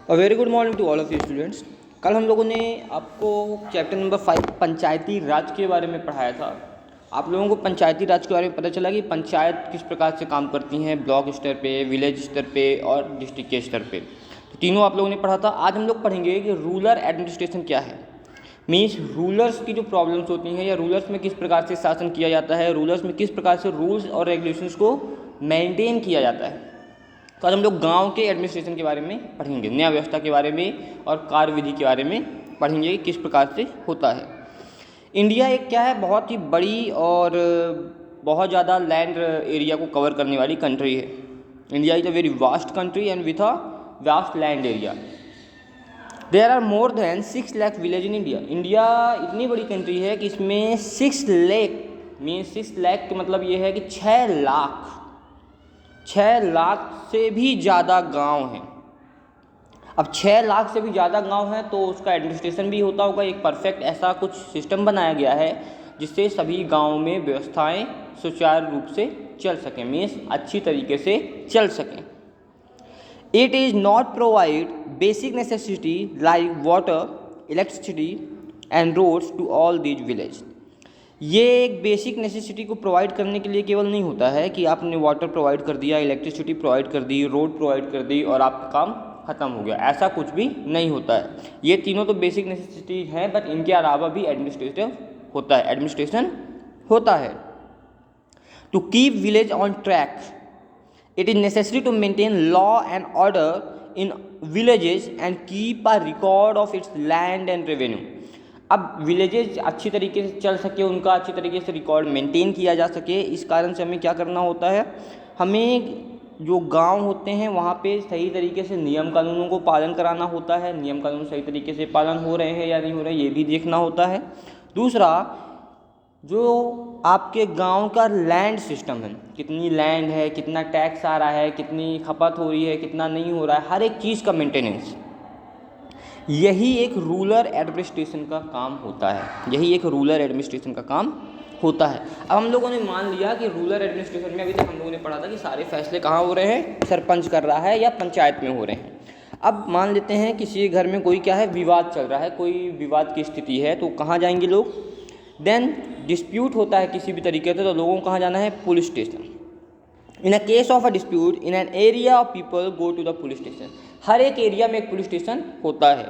A very good morning to all of you students. कल हम लोगों ने आपको चैप्टर नंबर 5 पंचायती राज के बारे में पढ़ाया था। आप लोगों को पंचायती राज के बारे में पता चला कि पंचायत किस प्रकार से काम करती हैं, ब्लॉक स्तर पे, विलेज स्तर पे और डिस्ट्रिक्ट के स्तर पे। तो तीनों आप लोगों ने पढ़ा था। आज हम लोग पढ़ेंगे कि रूरल एडमिनिस्ट्रेशन क्या है। मीन्स रूलर्स की जो प्रॉब्लम्स होती हैं या रूलर्स में किस प्रकार से शासन किया जाता है, रूलर्स में किस प्रकार से रूल्स और रेगुलेशंस को मेंटेन किया जाता है। तो आज हम लोग गांव के एडमिनिस्ट्रेशन के बारे में पढ़ेंगे, न्याय व्यवस्था के बारे में और कार्यविधि के बारे में पढ़ेंगे कि किस प्रकार से होता है। इंडिया एक क्या है, बहुत ही बड़ी और बहुत ज़्यादा लैंड एरिया को कवर करने वाली कंट्री है। India is a very vast country and with a vast land area. There are more than 6 lakh village in India. India इतनी बड़ी कंट्री है कि इसमें 6 लाख मीन 6 लाख का मतलब ये है कि 6 लाख से भी ज़्यादा गांव हैं। अब 6 लाख से भी ज़्यादा गांव हैं तो उसका एडमिनिस्ट्रेशन भी होता होगा। एक परफेक्ट ऐसा कुछ सिस्टम बनाया गया है जिससे सभी गांव में व्यवस्थाएं सुचारू रूप से चल सकें, मीन्स अच्छी तरीके से चल सकें। It is not provide basic necessity like water, electricity and roads to all these village. ये एक बेसिक नेसेसिटी को प्रोवाइड करने के लिए केवल नहीं होता है कि आपने वाटर प्रोवाइड कर दिया, इलेक्ट्रिसिटी प्रोवाइड कर दी, रोड प्रोवाइड कर दी और आपका काम ख़त्म हो गया। ऐसा कुछ भी नहीं होता है। ये तीनों तो बेसिक नेसेसिटी हैं, बट इनके अलावा भी एडमिनिस्ट्रेशन होता है। To keep village on track it is necessary to maintain law and order in villages and keep a record of its land and revenue. अब विलेजेस अच्छी तरीके से चल सके, उनका अच्छी तरीके से रिकॉर्ड मेंटेन किया जा सके, इस कारण से हमें क्या करना होता है, हमें जो गांव होते हैं वहाँ पे सही तरीके से नियम कानूनों को पालन कराना होता है। नियम कानून सही तरीके से पालन हो रहे हैं या नहीं हो रहे हैं ये भी देखना होता है। दूसरा, जो आपके गांव का लैंड सिस्टम है, कितनी लैंड है, कितना टैक्स आ रहा है, कितनी खपत हो रही है, कितना नहीं हो रहा है, हर एक चीज़ का मेंटेनेंस, यही एक रूरल एडमिनिस्ट्रेशन का काम होता है। यही एक रूरल एडमिनिस्ट्रेशन का काम होता है। अब हम लोगों ने मान लिया कि रूरल एडमिनिस्ट्रेशन में अभी तक हम लोगों ने पढ़ा था कि सारे फैसले कहाँ हो रहे हैं, सरपंच कर रहा है या पंचायत में हो रहे हैं। अब मान लेते हैं किसी घर में कोई क्या है, विवाद चल रहा है, कोई विवाद की स्थिति है, तो कहाँ जाएंगे लोग। देन डिस्प्यूट होता है किसी भी तरीके से, तो लोगों को कहाँ जाना है, police station. In a case of a dispute in an area of people go to the police station. हर एक एरिया में एक पुलिस स्टेशन होता है।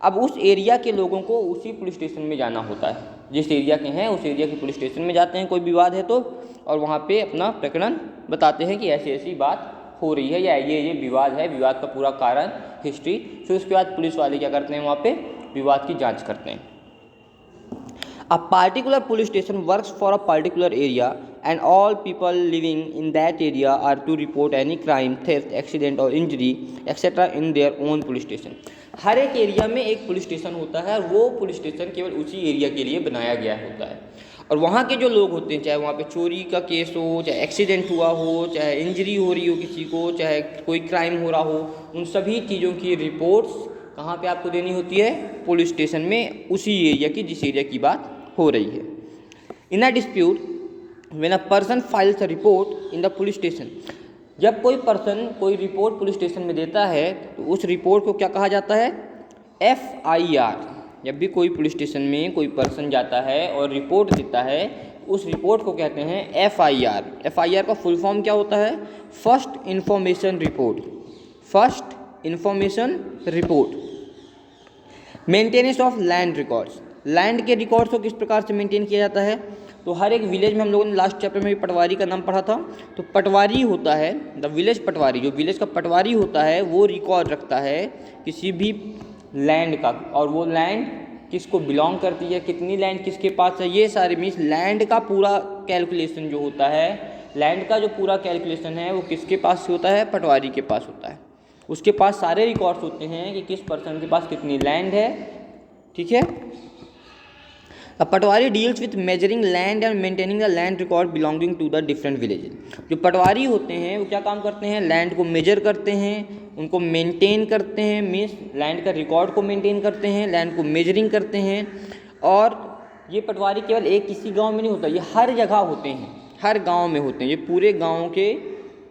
अब उस एरिया के लोगों को उसी पुलिस स्टेशन में जाना होता है, जिस एरिया के हैं उस एरिया के पुलिस स्टेशन में जाते हैं कोई विवाद है तो, और वहाँ पे अपना प्रकरण बताते हैं कि ऐसी ऐसी बात हो रही है या ये विवाद है, विवाद का पूरा कारण, हिस्ट्री। फिर उसके बाद पुलिस वाले क्या करते हैं, वहाँ पे विवाद की जाँच करते हैं। A particular police station works for a particular area and all people living in that area are to report any crime, theft, accident or injury etc. in their own police station. हर एक area में एक police station होता है, वो police station केवल उसी area के लिए बनाया गया होता है। और वहाँ के जो लोग होते हैं, चाहे वहाँ पे चोरी का केस हो, चाहे एक्सीडेंट हुआ हो, चाहे इंजरी हो रही हो किसी को, चाहे कोई क्राइम हो रहा हो, उन सभी चीज़ों की रिपोर्ट्स कहाँ पे आपको देनी होती है, पुलिस स्टेशन में, उसी एरिया की जिस एरिया की बात हो रही है। In a dispute when a person files a report in the police station, जब कोई पर्सन कोई रिपोर्ट पुलिस स्टेशन में देता है तो उस रिपोर्ट को क्या कहा जाता है, FIR। जब भी कोई पुलिस स्टेशन में कोई पर्सन जाता है और रिपोर्ट देता है, उस रिपोर्ट को कहते हैं FIR। FIR का फुल फॉर्म क्या होता है, first information report. First information report. Maintenance of land records, land के रिकॉर्ड्स को किस प्रकार से मेंटेन किया जाता है। तो हर एक विलेज में हम लोगों ने लास्ट चैप्टर में भी पटवारी का नाम पढ़ा था, तो पटवारी होता है, द विलेज पटवारी, जो विलेज का पटवारी होता है वो रिकॉर्ड रखता है किसी भी लैंड का, और वो लैंड किसको बिलोंग करती है, कितनी लैंड किसके पास है, ये सारे मीन्स लैंड का पूरा कैलकुलेशन जो होता है, लैंड का जो पूरा कैलकुलेशन है वो किसके पास होता है, पटवारी के पास होता है। उसके पास सारे रिकॉर्ड्स होते हैं कि किस पर्सन के पास कितनी लैंड है, ठीक है। A patwari deals with measuring land and maintaining the land record belonging to the different villages. जो पटवारी होते हैं वो क्या काम करते हैं, लैंड को मेजर करते हैं, उनको मेंटेन करते हैं, मीन्स लैंड का रिकॉर्ड को मेंटेन करते हैं, लैंड को मेजरिंग करते हैं। और ये पटवारी केवल एक किसी गांव में नहीं होता, ये हर जगह होते हैं, हर गांव में होते हैं, ये पूरे गांव के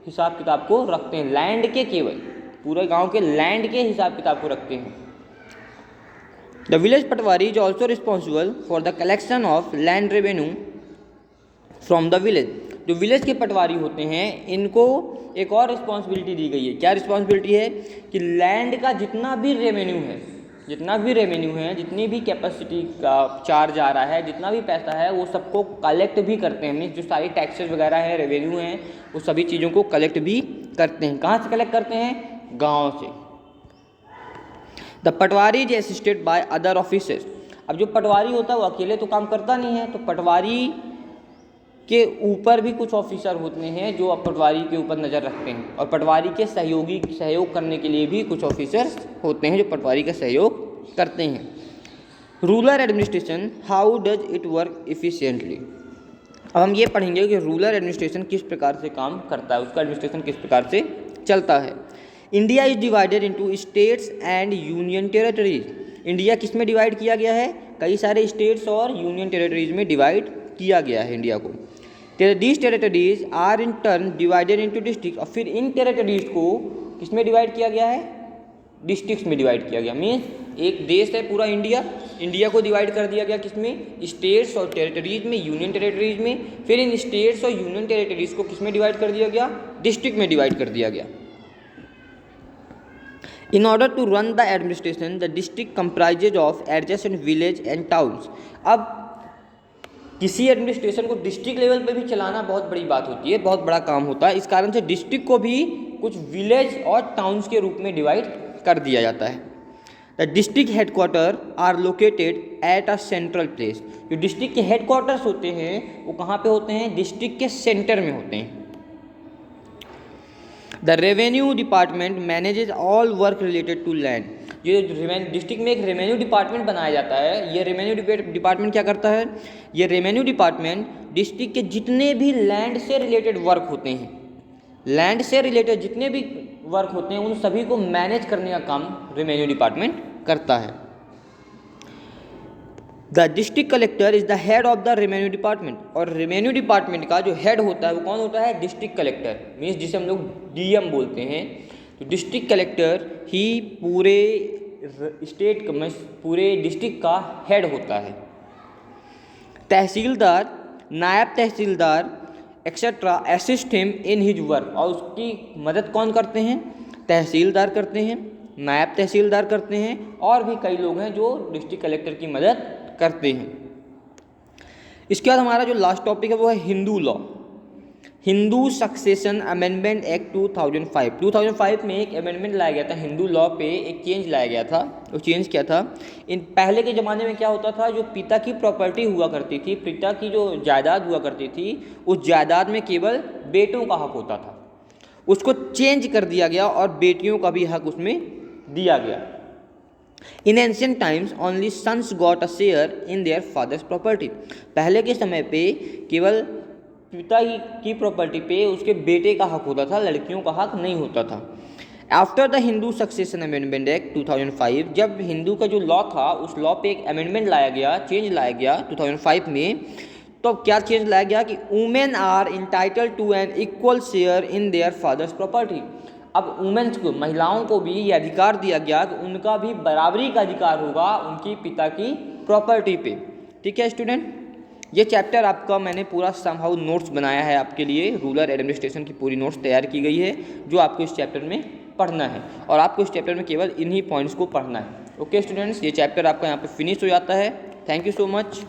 हिसाब किताब को रखते हैं, लैंड के केवल पूरे गांव के लैंड के हिसाब किताब को रखते हैं। The village Patwari is also responsible for the collection of land revenue from the village. जो विलेज के पटवारी होते हैं इनको एक और रिस्पॉन्सिबिलिटी दी गई है। क्या रिस्पॉन्सिबिलिटी है कि लैंड का जितना भी रेवेन्यू है, जितनी भी कैपेसिटी का चार्ज आ रहा है, जितना भी पैसा है, वो सबको कलेक्ट भी करते हैं। मीन्स जो सारी टैक्सेस वगैरह हैं, रेवेन्यू हैं, वो सभी चीज़ों को कलेक्ट भी करते हैं। कहाँ से कलेक्ट करते हैं? गाँव से। The Patwari is assisted by other officers. अब जो पटवारी होता है वो अकेले तो काम करता नहीं है, तो पटवारी के ऊपर भी कुछ ऑफिसर होते हैं जो पटवारी के ऊपर नज़र रखते हैं, और पटवारी के सहयोग करने के लिए भी कुछ ऑफिसर्स होते हैं जो पटवारी का सहयोग करते हैं। Rural administration, how does it work efficiently. अब हम ये पढ़ेंगे कि रूरल एडमिनिस्ट्रेशन किस प्रकार से काम करता है, उसका एडमिनिस्ट्रेशन किस प्रकार से चलता है। India is divided into states and union territories. India किस में डिवाइड किया गया है? कई सारे स्टेट्स और यूनियन टेरेटरीज में डिवाइड किया गया है इंडिया को। These territories are in turn divided into district. और फिर इन टेरेटरीज को किस में डिवाइड किया गया है? डिस्ट्रिक्ट्स में डिवाइड किया गया। मीन्स एक देश है पूरा इंडिया को डिवाइड कर दिया गया किस में? स्टेट्स और टेरेटरीज में, यूनियन टेरेटरीज में। फिर इन स्टेट्स और यूनियन टेरेटरीज को किस में डिवाइड कर दिया गया? डिस्ट्रिक्ट में डिवाइड कर दिया गया। In order to run the administration, the district comprises of adjacent village and towns. अब किसी एडमिनिस्ट्रेशन को डिस्ट्रिक्ट लेवल पे भी चलाना बहुत बड़ी बात होती है, बहुत बड़ा काम होता है। इस कारण से डिस्ट्रिक्ट को भी कुछ विलेज और टाउन्स के रूप में डिवाइड कर दिया जाता है। The district headquarter are located at a central place. जो डिस्ट्रिक्ट के हेडक्वार्टर्स होते हैं वो कहाँ पे होते हैं? डिस्ट्रिक्ट के सेंटर में होते हैं। The revenue department manages all work related to land. ये डिस्ट्रिक्ट में एक रेवेन्यू डिपार्टमेंट बनाया जाता है। ये रेवेन्यू डिपार्टमेंट क्या करता है? ये रेवेन्यू डिपार्टमेंट डिस्ट्रिक्ट के जितने भी लैंड से रिलेटेड वर्क होते हैं, लैंड से रिलेटेड जितने भी वर्क होते हैं, उन सभी को मैनेज करने का काम रेवेन्यू डिपार्टमेंट करता है। The district collector is the head of the revenue department. और रेवेन्यू डिपार्टमेंट का जो हेड होता है वो कौन होता है? डिस्ट्रिक्ट कलेक्टर, मीन्स जिसे हम लोग डीएम बोलते हैं। तो डिस्ट्रिक्ट कलेक्टर ही पूरे स्टेट का, पूरे डिस्ट्रिक्ट का हेड होता है। Tehsildar, naib tehsildar etcetera assist him in his work. और उसकी मदद कौन करते हैं? तहसीलदार करते हैं, नायब तहसीलदार करते हैं, और भी कई लोग हैं जो डिस्ट्रिक्ट कलेक्टर की मदद करते हैं। इसके बाद हमारा जो लास्ट टॉपिक है वो है Hindu law. Hindu succession amendment act 2005। 2005 में एक अमेंडमेंट लाया गया था, हिंदू लॉ पे एक चेंज लाया गया था। वो चेंज क्या था? इन पहले के ज़माने में क्या होता था, जो पिता की प्रॉपर्टी हुआ करती थी, पिता की जो जायदाद हुआ करती थी, उस जायदाद में केवल बेटों का हक होता था। उसको चेंज कर दिया गया और बेटियों का भी हक उसमें दिया गया। In ancient times only sons got a share in their father's property. पहले के समय पे केवल पिता की प्रॉपर्टी पे उसके बेटे का हक होता था, लड़कियों का हक नहीं होता था। After the Hindu succession amendment act 2005, जब हिंदू का जो लॉ था उस लॉ पे एक अमेंडमेंट लाया गया, चेंज लाया गया 2005 में। तो क्या चेंज लाया गया कि women are entitled to an equal share in their father's property. अब वुमेन्स को, महिलाओं को भी ये अधिकार दिया गया कि उनका भी बराबरी का अधिकार होगा उनकी पिता की प्रॉपर्टी पे। ठीक है स्टूडेंट, ये चैप्टर आपका मैंने पूरा समहाउ नोट्स बनाया है आपके लिए। रूरल एडमिनिस्ट्रेशन की पूरी नोट्स तैयार की गई है जो आपको इस चैप्टर में पढ़ना है, और आपको इस चैप्टर में केवल इन्हीं पॉइंट्स को पढ़ना है। ओके स्टूडेंट्स, ये चैप्टर आपका यहाँ पे फिनिश हो जाता है। Thank you so much.